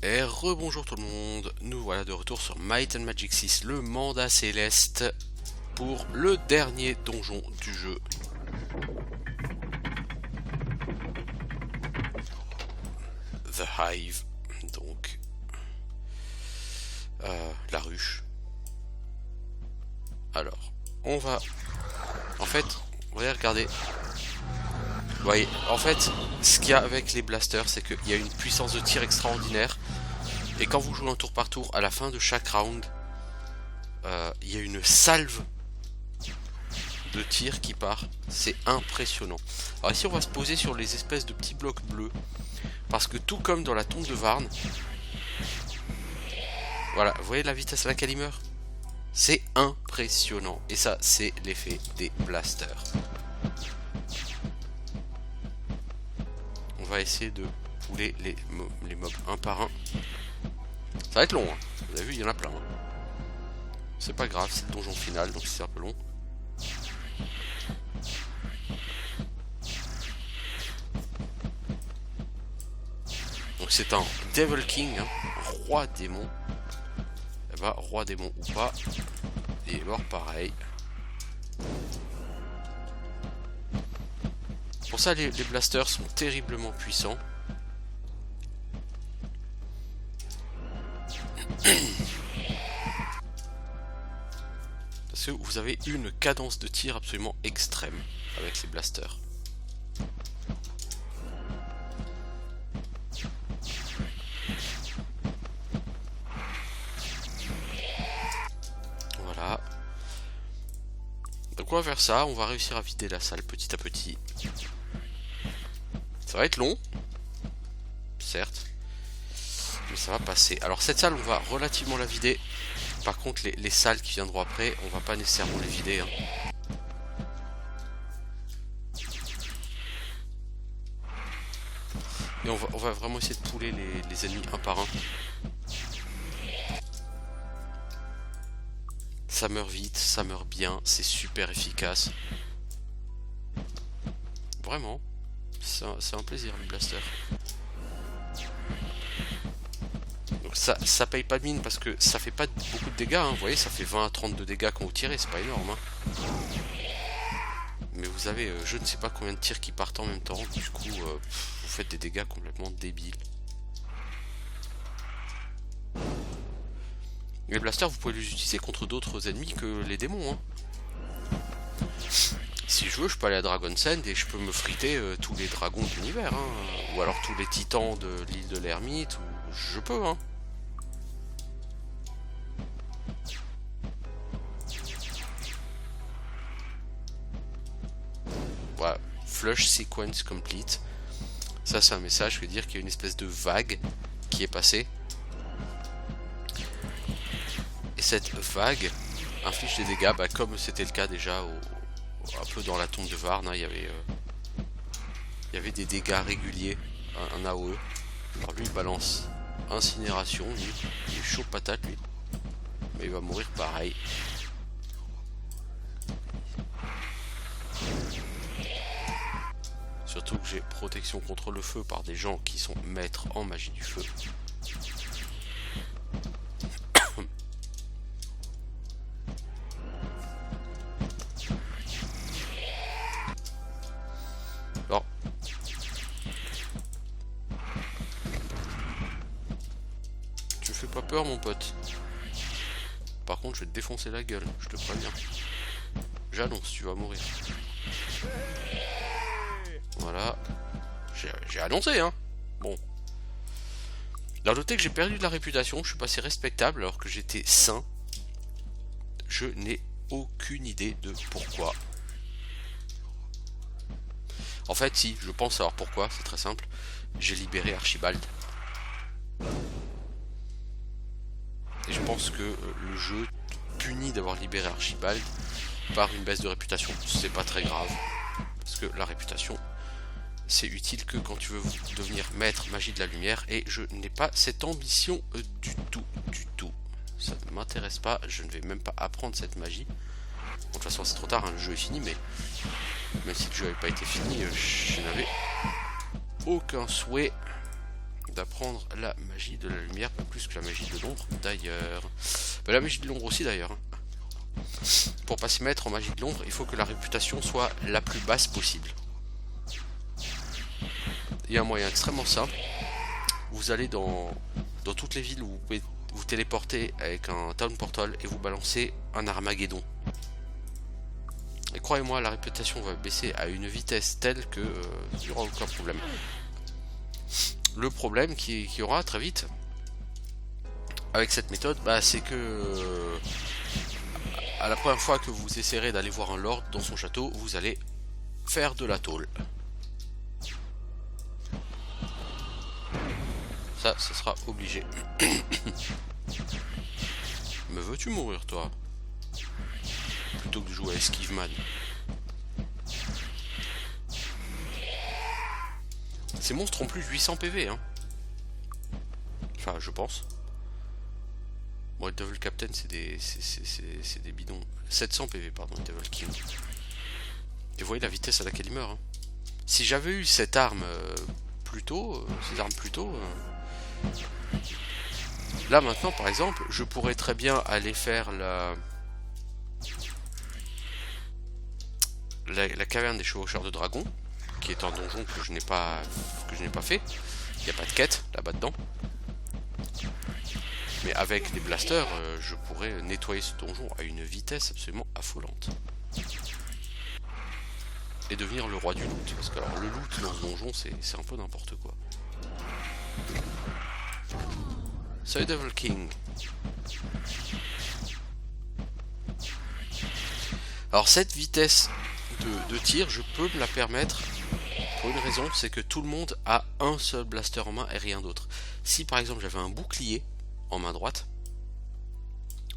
Et rebonjour tout le monde, nous voilà de retour sur Might and Magic 6, le mandat céleste, pour le dernier donjon du jeu. The Hive, donc la ruche. Alors, on va... En fait, regardez. Vous voyez, en fait, ce qu'il y a avec les blasters, c'est qu'il y a une puissance de tir extraordinaire. Et quand vous jouez un tour par tour, à la fin de chaque round, il y a une salve de tir qui part. C'est impressionnant. Alors ici, on va se poser sur les espèces de petits blocs bleus. Parce que tout comme dans la tombe de Varn, voilà, vous voyez la vitesse à laquelle il meurt? C'est impressionnant. Et ça, c'est l'effet des blasters. On va essayer de pouler les mobs un par un. Ça va être long, hein. Vous avez vu, il y en a plein. Hein. C'est pas grave, c'est le donjon final, donc c'est un peu long. Donc c'est un Devil King, hein, un roi démon. Et bah, roi démon ou pas, il est mort pareil. Pour ça, les blasters sont terriblement puissants. Parce que vous avez une cadence de tir absolument extrême avec les blasters. Voilà. Donc on va faire ça, on va réussir à vider la salle petit à petit. Ça va être long, certes, mais ça va passer. Alors cette salle, on va relativement la vider. Par contre, les salles qui viendront après, on va pas nécessairement les vider. Hein. Et on va vraiment essayer de pouler les ennemis un par un. Ça meurt vite, ça meurt bien, c'est super efficace. Vraiment, c'est un plaisir le blaster. Donc ça paye pas de mine parce que ça fait pas beaucoup de dégâts. Hein. Vous voyez, ça fait 20 à 30 de dégâts quand vous tirez, c'est pas énorme. Hein. Mais vous avez je ne sais pas combien de tirs qui partent en même temps. Du coup, vous faites des dégâts complètement débiles. Les blasters, vous pouvez les utiliser contre d'autres ennemis que les démons. Hein. Si je veux, je peux aller à Dragon's End et je peux me friter tous les dragons de l'univers. Hein. Ou alors tous les titans de l'île de l'ermite. Ou... Je peux, hein. Voilà. Flush sequence complete. Ça, c'est un message qui veut dire qu'il y a une espèce de vague qui est passée. Et cette vague inflige des dégâts, bah, comme c'était le cas déjà un peu dans la tombe de Varn, hein, il y avait des dégâts réguliers, un AOE. Alors lui il balance incinération, lui, il est chaud patate lui, mais il va mourir pareil. Surtout que j'ai protection contre le feu par des gens qui sont maîtres en magie du feu. Alors, tu me fais pas peur mon pote. Par contre je vais te défoncer la gueule, je te préviens. J'annonce, tu vas mourir. Voilà. J'ai annoncé, hein. Bon. Alors notez que j'ai perdu de la réputation, je suis passé respectable alors que j'étais sain. Je n'ai aucune idée de pourquoi. En fait, si, je pense savoir pourquoi, c'est très simple. J'ai libéré Archibald. Et je pense que le jeu punit d'avoir libéré Archibald par une baisse de réputation. C'est pas très grave. Parce que la réputation, c'est utile que quand tu veux devenir maître magie de la lumière. Et je n'ai pas cette ambition du tout. Ça ne m'intéresse pas. Je ne vais même pas apprendre cette magie. Bon, de toute façon, c'est trop tard, hein, le jeu est fini. Mais même si le jeu n'avait pas été fini, je n'avais aucun souhait d'apprendre la magie de la lumière, pas plus que la magie de l'ombre d'ailleurs. Ben, la magie de l'ombre aussi d'ailleurs. Pour pas se mettre en magie de l'ombre, il faut que la réputation soit la plus basse possible. Il y a un moyen extrêmement simple. Vous allez dans toutes les villes où vous pouvez vous téléporter avec un Town Portal et vous balancez un Armageddon. Et croyez-moi, la réputation va baisser à une vitesse telle que il n'y aura aucun problème. Le problème qu'il y aura très vite avec cette méthode, bah, c'est que à la première fois que vous essaierez d'aller voir un lord dans son château, vous allez faire de la tôle. Ça sera obligé. Me veux-tu mourir, toi? Plutôt que de jouer à Esquive Man. Ces monstres ont plus de 800 PV, hein. Enfin, je pense. Bon, les Devil Captain, c'est des bidons. 700 PV, pardon, les Devil King. Et vous voyez la vitesse à laquelle il meurt. Hein. Si j'avais eu cette arme plus tôt, ces armes plus tôt... Là, maintenant, par exemple, je pourrais très bien aller faire la caverne des chevaucheurs de dragon, qui est un donjon que je n'ai pas fait. Il n'y a pas de quête là-bas dedans. Mais avec les blasters, je pourrais nettoyer ce donjon à une vitesse absolument affolante. Et devenir le roi du loot. Parce que alors, le loot dans ce donjon, c'est un peu n'importe quoi. Salut Devil King. Alors cette vitesse de tir, je peux me la permettre pour une raison, c'est que tout le monde a un seul blaster en main et rien d'autre. Si par exemple j'avais un bouclier en main droite,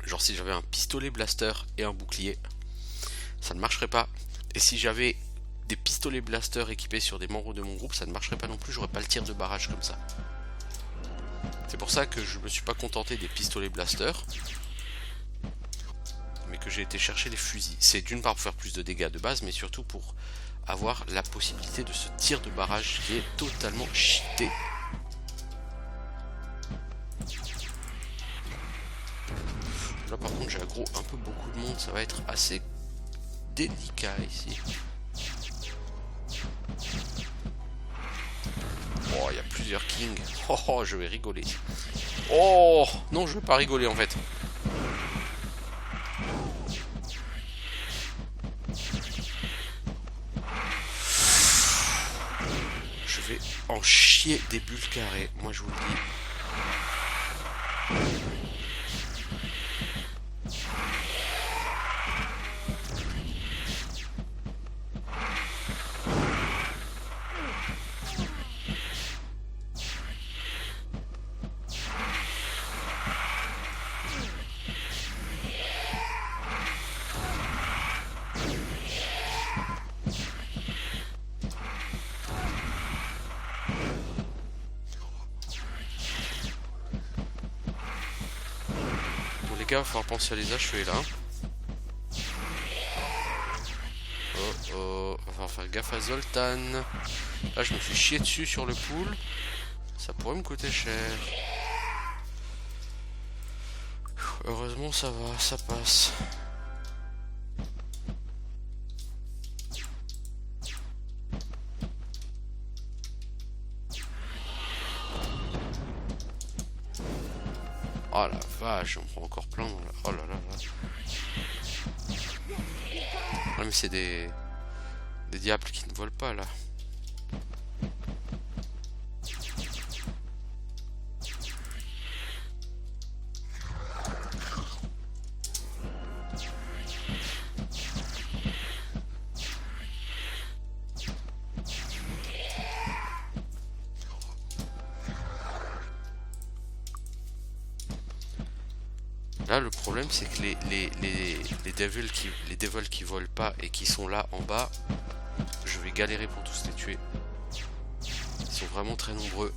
genre si j'avais un pistolet blaster et un bouclier, ça ne marcherait pas. Et si j'avais des pistolets blaster équipés sur des membres de mon groupe, ça ne marcherait pas non plus, j'aurais pas le tir de barrage comme ça. C'est pour ça que je me suis pas contenté des pistolets blaster, mais que j'ai été chercher les fusils. C'est d'une part pour faire plus de dégâts de base, mais surtout pour avoir la possibilité de ce tir de barrage qui est totalement cheaté. Là par contre j'ai aggro un peu beaucoup de monde, ça va être assez délicat ici. Oh, il y a plusieurs kings. Oh, je vais rigoler. Oh, non, je vais pas rigoler en fait. Je vais en chier des bulles carrées, moi je vous le dis. Les gars, il va falloir penser à les achever là. Oh oh, il va falloir faire gaffe à Zoltan. Là, je me suis chié dessus sur le pool. Ça pourrait me coûter cher. Heureusement, ça va, ça passe. Oh la vache, on prend encore plein dans la... Oh là là là. Ah mais c'est des diables qui ne volent pas là. Là le problème c'est que les devils qui volent pas et qui sont là en bas, je vais galérer pour tous les tuer. Ils sont vraiment très nombreux.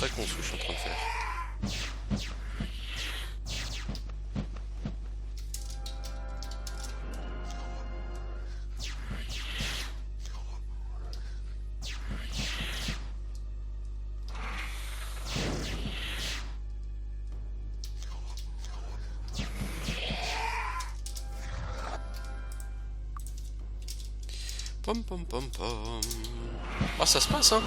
très con ce que je suis en train de faire. Pom pom pom pom. Ah, ça se passe, hein.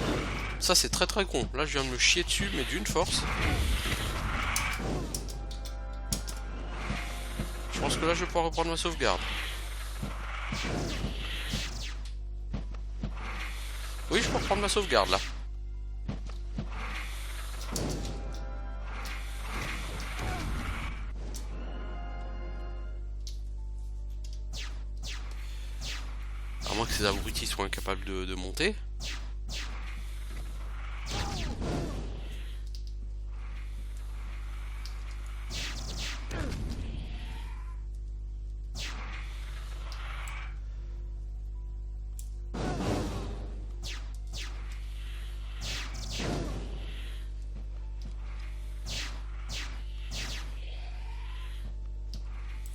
Ça, c'est très très con. Là, je viens de me chier dessus, mais d'une force. Je pense que là, je vais pouvoir reprendre ma sauvegarde. Oui, je peux reprendre ma sauvegarde, là. À moins que ces abrutis soient incapables de monter.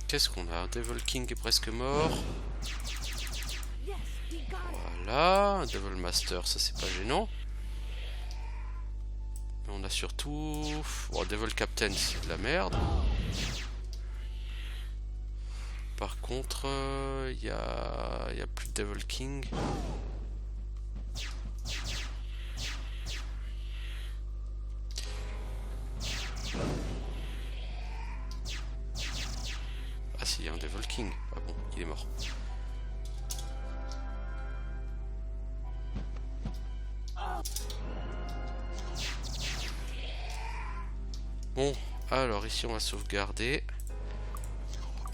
Qu'est-ce qu'on a? Devil King est presque mort. Voilà, Devil Master, ça c'est pas gênant. Mais on a surtout... Oh, Devil Captain, c'est de la merde. Par contre, y a plus de Devil King. Ah si, il y a un Devil King. Ah bon, il est mort. Bon, alors ici on va sauvegarder.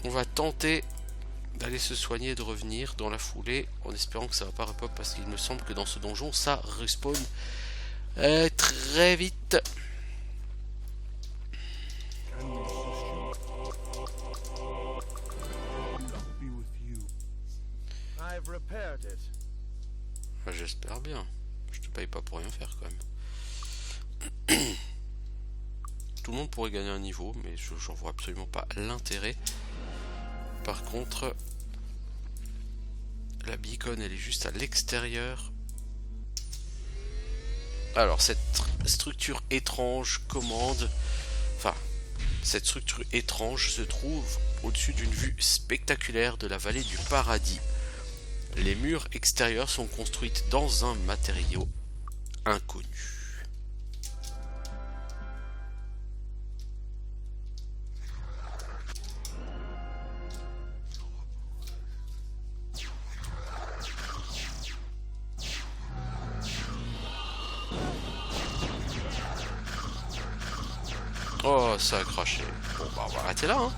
On va tenter d'aller se soigner et de revenir dans la foulée en espérant que ça va pas repop parce qu'il me semble que dans ce donjon ça respawn très vite. Ah, j'espère bien. Je te paye pas pour rien faire quand même. Tout le monde pourrait gagner un niveau, mais j'en vois absolument pas l'intérêt. Par contre, la beacon elle est juste à l'extérieur. Alors cette structure étrange commande... Enfin, cette structure étrange se trouve au-dessus d'une vue spectaculaire de la vallée du paradis. Les murs extérieurs sont construits dans un matériau inconnu. Oh, ça a craché. Bon, bah, on va arrêter là, hein.